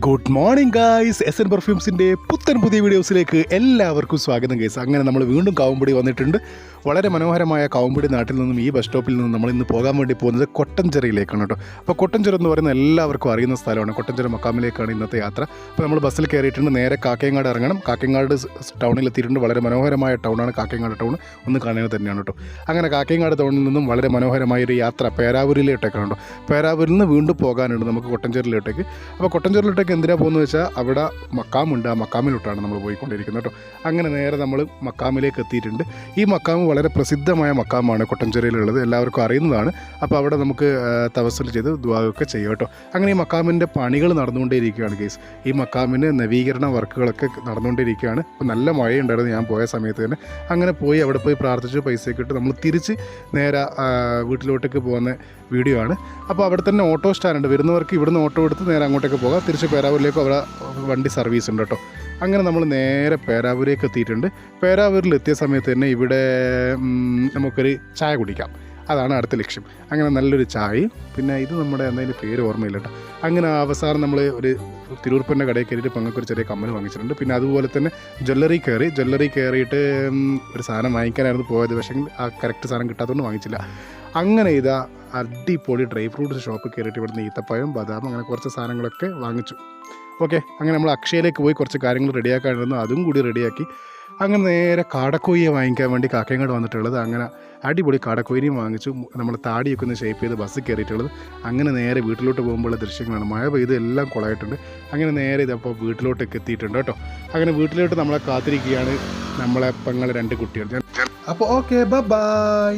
Good morning guys. S N പെർഫ്യൂംസിൻ്റെ പുതിയ വീഡിയോസിലേക്ക് എല്ലാവർക്കും സ്വാഗതം ഗൈസ്. അങ്ങനെ നമ്മൾ വീണ്ടും കാവുംപടി വന്നിട്ടുണ്ട്. വളരെ മനോഹരമായ കാവുംപടി നാട്ടിൽ നിന്നും ഈ ബസ് സ്റ്റോപ്പിൽ നിന്നും നമ്മൾ ഇന്ന് പോകാൻ വേണ്ടി പോകുന്നത് കൊട്ടഞ്ചിറയിലേക്കാണ് കേട്ടോ. അപ്പോൾ കൊട്ടഞ്ചിറ എന്ന് പറയുന്നത് എല്ലാവർക്കും അറിയുന്ന സ്ഥലമാണ്. കൊട്ടഞ്ചിറ മക്കാമിലേക്കാണ് ഇന്നത്തെ യാത്ര. അപ്പോൾ നമ്മൾ ബസ്സിൽ കയറിയിട്ടുണ്ട്. നേരെ കാക്കയങ്ങാട് ഇറങ്ങണം. കാക്കയങ്ങാട് ടൗണിൽ എത്തിയിട്ടുണ്ട്. വളരെ മനോഹരമായ ടൗണാണ് കാക്കയങ്ങാട് ടൗൺ. ഒന്ന് കാണുന്നത് തന്നെയാണ് കേട്ടോ. അങ്ങനെ കാക്കയങ്ങാട് ടൗണിൽ നിന്നും വളരെ മനോഹരമായ ഒരു യാത്ര പേരാവൂരിലേട്ടേക്കാണ് കേട്ടോ. പേരാവൂരിൽ നിന്ന് വീണ്ടും പോകാനുണ്ട് നമുക്ക് കൊട്ടഞ്ചിറയിലോട്ടേക്ക്. അപ്പോൾ കൊട്ടഞ്ചിറയിലോട്ടേക്ക് എന്തിനാണ് പോകുന്നത് വെച്ചാൽ അവിടെ മക്കാമുണ്ട്. ആ മക്കാമിലോട്ടാണ് നമ്മൾ പോയിക്കൊണ്ടിരിക്കുന്നത് കേട്ടോ. അങ്ങനെ നേരെ നമ്മൾ മക്കാമിലേക്ക് എത്തിയിട്ടുണ്ട്. ഈ മക്കാമ് വളരെ പ്രസിദ്ധമായ മക്കാമാണ് കൊട്ടഞ്ചിറയിലുള്ളത്, എല്ലാവർക്കും അറിയുന്നതാണ്. അപ്പോൾ അവിടെ നമുക്ക് തവസ്സുൽ ചെയ്ത് ദുആയൊക്കെ ചെയ്യാം കേട്ടോ. അങ്ങനെ ഈ മക്കാമിൻ്റെ പണികൾ നടന്നുകൊണ്ടേയിരിക്കുകയാണ് ഗൈസ്. ഈ മക്കാമിന് നവീകരണ വർക്കുകളൊക്കെ നടന്നുകൊണ്ടിരിക്കുകയാണ്. അപ്പോൾ നല്ല മഴയുണ്ടായിരുന്നു ഞാൻ പോയ സമയത്ത് തന്നെ. അങ്ങനെ പോയി അവിടെ പോയി പ്രാർത്ഥിച്ച് പൈസയൊക്കെ ഇട്ട് നമ്മൾ തിരിച്ച് നേരെ വീട്ടിലോട്ടേക്ക് പോകുന്ന വീഡിയോ ആണ്. അപ്പോൾ അവിടെ തന്നെ ഓട്ടോ സ്റ്റാൻഡ്, വരുന്നവർക്ക് ഇവിടുന്ന് ഓട്ടോ എടുത്ത് നേരെ അങ്ങോട്ടേക്ക് പോകാം. തിരിച്ച് പേരാവൂരിലേക്ക് അവിടെ വണ്ടി സർവീസ് ഉണ്ട് കേട്ടോ. അങ്ങനെ നമ്മൾ നേരെ പേരാവൂരേക്ക് എത്തിയിട്ടുണ്ട്. പേരാവൂരിൽ എത്തിയ സമയത്ത് തന്നെ ഇവിടെ നമുക്കൊരു ചായ കുടിക്കാം, അതാണ് അടുത്ത ലക്ഷ്യം. അങ്ങനെ നല്ലൊരു ചായയും പിന്നെ ഇത് നമ്മുടെ എന്തെങ്കിലും പേര് ഓർമ്മയില്ല കേട്ടോ. അങ്ങനെ അവസാനം നമ്മൾ ഒരു തിരൂർപ്പൻ്റെ കടയിൽ കയറിയിട്ട് പങ്ങൾക്കൊരു ചെറിയ കമ്മൽ വാങ്ങിച്ചിട്ടുണ്ട്. പിന്നെ അതുപോലെ തന്നെ ജ്വല്ലറി കയറിയിട്ട് ഒരു സാധനം വാങ്ങിക്കാനായിരുന്നു പോയത്. പക്ഷേ ആ കറക്റ്റ് സാധനം കിട്ടാത്തതുകൊണ്ട് വാങ്ങിച്ചില്ല. അങ്ങനെ ഇതാ അടിപൊളി ഡ്രൈ ഫ്രൂട്ട്സ് ഷോപ്പ് കയറിയിട്ട് ഇവിടുന്ന് ഈത്തപ്പഴം, ബദാം അങ്ങനെ കുറച്ച് സാധനങ്ങളൊക്കെ വാങ്ങിച്ചു. ഓക്കെ, അങ്ങനെ നമ്മൾ അക്ഷയയിലേക്ക് പോയി കുറച്ച് കാര്യങ്ങൾ റെഡിയാക്കാനിരുന്നു, അതും കൂടി റെഡിയാക്കി. അങ്ങനെ നേരെ കാടക്കോഴിയെ വാങ്ങിക്കാൻ വേണ്ടി കാക്കയങ്ങാട് വന്നിട്ടുള്ളത്. അങ്ങനെ അടിപൊളി കാടക്കോഴിയും വാങ്ങിച്ചു. നമ്മൾ താടിയൊക്കെ ഒന്ന് ഷേപ്പ് ചെയ്ത് ബസ്സിൽ കയറിയിട്ടുള്ളത്. അങ്ങനെ നേരെ വീട്ടിലോട്ട് പോകുമ്പോഴുള്ള ദൃശ്യങ്ങളാണ്. മഴ പെയ്ത് എല്ലാം കുളമായിട്ടുണ്ട്. അങ്ങനെ നേരെ ഇതപ്പോൾ വീട്ടിലോട്ടൊക്കെ എത്തിയിട്ടുണ്ട് കേട്ടോ. അങ്ങനെ വീട്ടിലോട്ട് നമ്മളെ കാത്തിരിക്കുകയാണ് നമ്മളെ പെങ്ങൾ 2 കുട്ടികൾ. അപ്പോൾ ഓക്കെ, ബൈ.